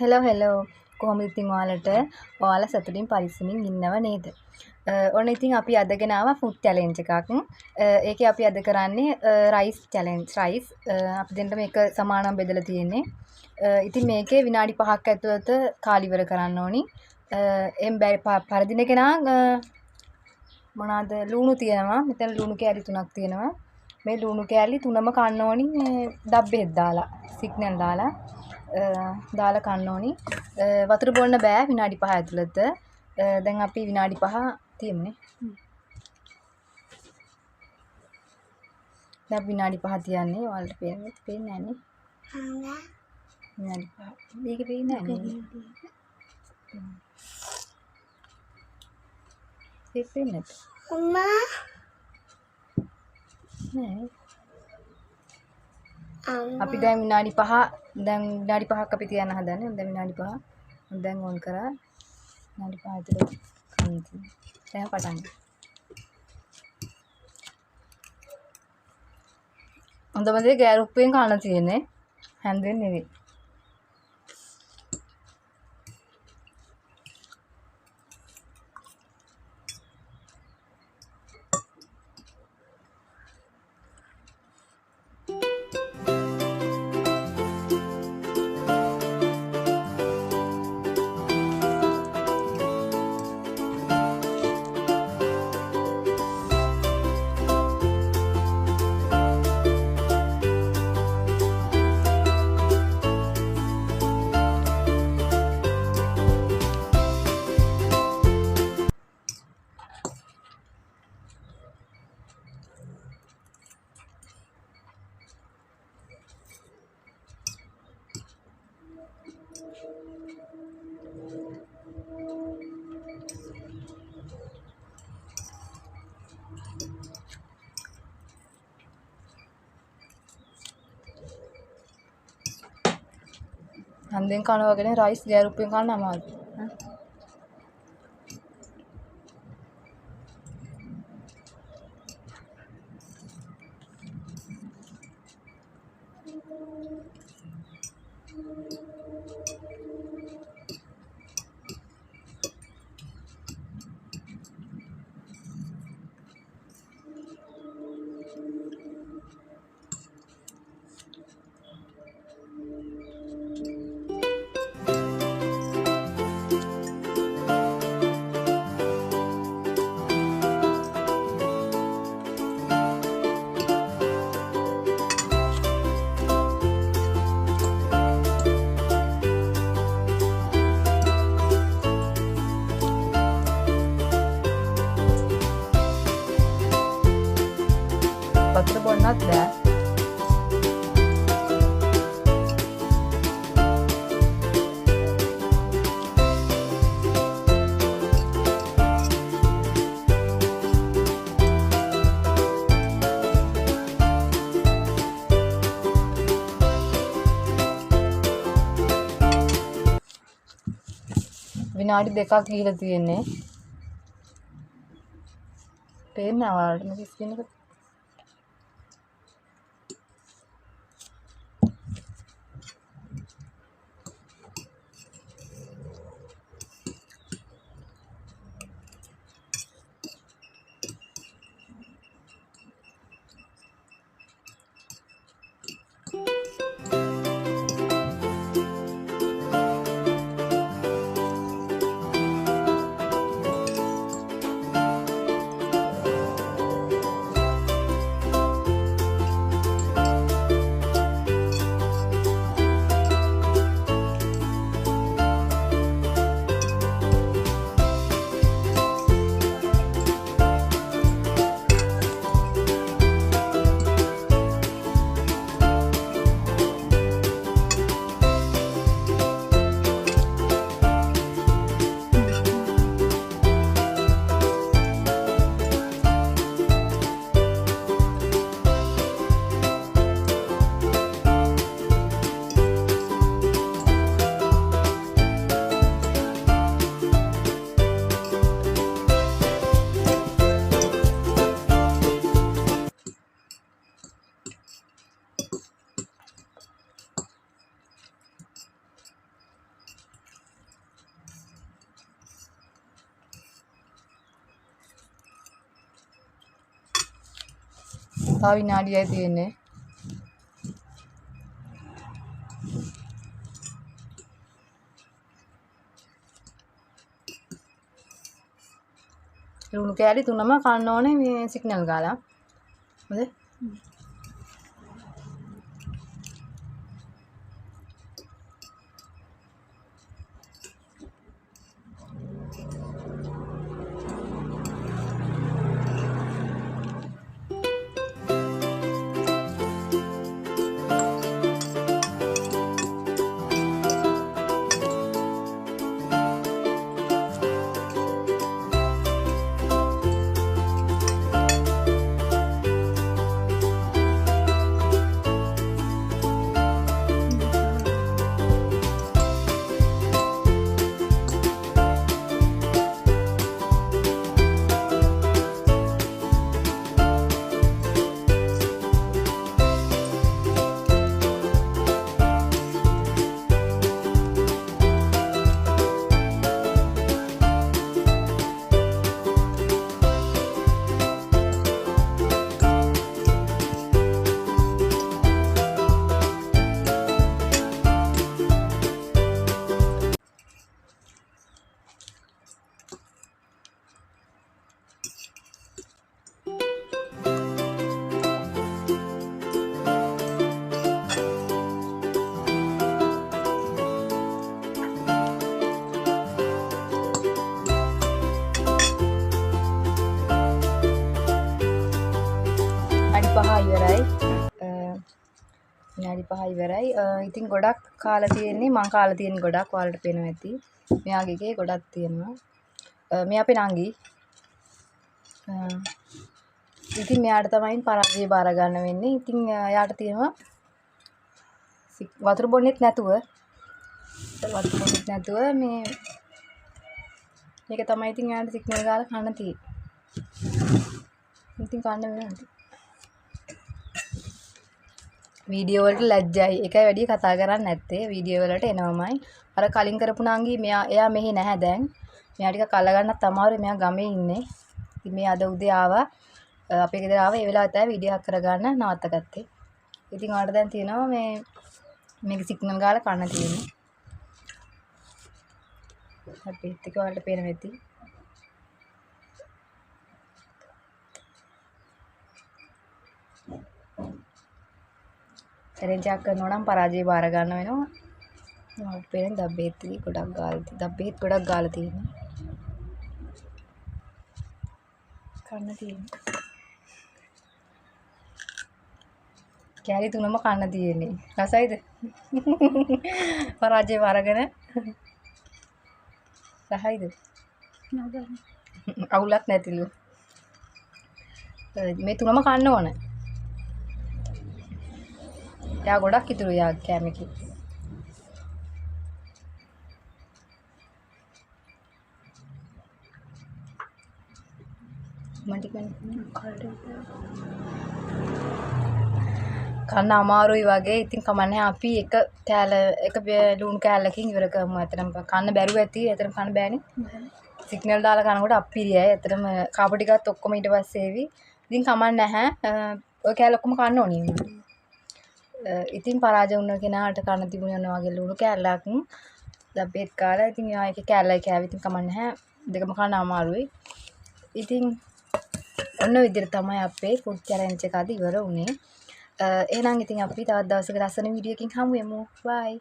Hello කොහොමද ඉතින් ඔයාලා සතුටින් පරිස්සමින් ඉන්නව නේද? ඔන්න ඉතින් අපි අද ගෙනාවා ෆුඩ් චැලෙන්ජ් එකක්. ඒකේ අපි අද කරන්නේ රයිස් චැලෙන්ජ්. රයිස් අපි දෙන්න මේක සමානව බෙදලා තියෙන්නේ. ඉතින් මේකේ විනාඩි 5ක් ඇතුළත කාලි ඉවර කරන්න ඕනි. එම් පරදින කෙනා මොනවාද ලුණු තියෙනවා. මෙතන ලුණු කෑලි 3ක් තියෙනවා. මේ ලුණු කෑලි 3ම කන්න ඕනි ඩබ්බෙත් දාලා සිග්නල් දාලා කන්න ඕනි. වතුර බොන්න බෑ විනාඩි 5 ඇතුළත. දැන් අපි විනාඩි 5 තියමුනේ. දැන් විනාඩි 5 තියන්නේ. ඔයාලට පේන්නේ නැන්නේ. විනාඩි 5. මේක පේන්නේ නැහැ. ඒක පේන්නේ නැත. අම්මා නෑ. අපි දැන් විනාඩි 5ක් අපි තියන්න හදන්නේ. දැන් විනාඩි 5. දැන් ඕන් කරා. විනාඩි 5 ඇතුළත කන්න තියෙනවා. දැන් පටන් ගන්න. හොඳම දේ ගෑරුප්පෙන් කන්න තියෙන්නේ. හැන්දෙන් නෙවෙයි. හන්දෙන් කන වගේ රයිස් ගෑරුප්පෙන් කන්න අමාරුයි. වතුර බොන්නත් බෑ. විනාඩි 2ක් ගිහලා තියෙන්නේ. පේන්නේ ඔයාලට මේක ස්ක්‍රීන් එක. තව විනාඩියයි තියෙන්නේ. ලුණු කෑලි 3ම කන්න ඕනේ මේ සිග්නල් ගාලා. හොඳයි. විනාඩි 5 ඉවරයි. ඉතින් ගොඩක් කාලා තියෙන්නේ මං කාලා තියෙන ගොඩක් ඔයාලට පේනවා ඇති. මෙයාගේ එකේ ගොඩක් තියෙනවා. මේ අපේ නංගි. ඉතින් මෙයාට තමයි පරාජය බාර ගන්න වෙන්නේ. ඉතින් එයාට තියෙනවා වතුර බොන්නෙත් නැතුව මේ මේක තමයි ඉතින් එයාට සිග්නල් ගාලා කන්න තියෙන්නේ. ඉතින් කන්න වෙනවා. වීඩියෝ වලට ලැජ්ජයි. ඒකයි වැඩි කතා කරන්නේ නැත්තේ. වීඩියෝ වලට එනවමයි. අර කලින් කරපු නංගි එයා මෙහි නැහැ දැන්. මෙයා ටිකක් අල්ල ගන්නත් අමාරුයි. මෙයා ගමේ ඉන්නේ. ඉතින් මේ අද උදේ ආවා. අපේ ගෙදර ආවා. ඒ වෙලාවට තමයි වීඩියෝ එකක් කරගන්න නවත්තගත්තේ. ඉතින් ඔයාලට දැන් තියෙනවා මේක සිග්නල් ගාලා කන්න තියෙන්නේ. අපි ටික ඔයාලට පේන වෙති. චැලෙන්ජ් එකක් කරනවා නම් පරාජය බාර ගන්න වෙනවා. මට පේන දබ්බේත් ගොඩක් ගාලා තියෙනවා. කන්න තියෙන්නේ. කෑලි 3ම කන්න තියෙන්නේ. රසයිද? පරාජය බාරගෙන රහයිද? අවුලක් නැතිලු. මේ 3ම කන්න ඕනේ. යා ගොඩක් ඉතුරු යා කැමකි. කන්න අමාරුයි වගේ. ඉතින් කමන්නේ අපි එක ලුණු කෑල්ලකින් ඉවර කරමු. ඇත්තටම කන්න බැරුව ඇති. ඇත්තටම කන්න බෑනේ. සිග්නල් දාලා කනකොට අප්පිරියයි. ඇත්තටම කාපු ටිකත් ඔක්කොම ඊට පස්සේ එවි. ඉතින් කමන්නේ නැහැ. ඔය කෑල්ල ඔක්කොම කන්න ඕනේ. ඉතින් පරාජය වුණ කෙනාට කන්න තිබුණේ යනවා වගේ ලුණු කෑල්ලක් දබ්බේත් කාලා. ඉතින් එයා එකේ කෑල්ලයි කෑවි. ඉතින් කමන්නේ නැහැ. දෙකම කන්න අමාරුයි. ඉතින් ඔන්න විදිහට තමයි අපේ ෆුඩ් චැලෙන්ජ් එක අද ඉවර වුණේ. එහෙනම් ඉතින් අපි තවත් දවසක ලස්සන වීඩියෝ එකකින් හමු වෙමු. බයි.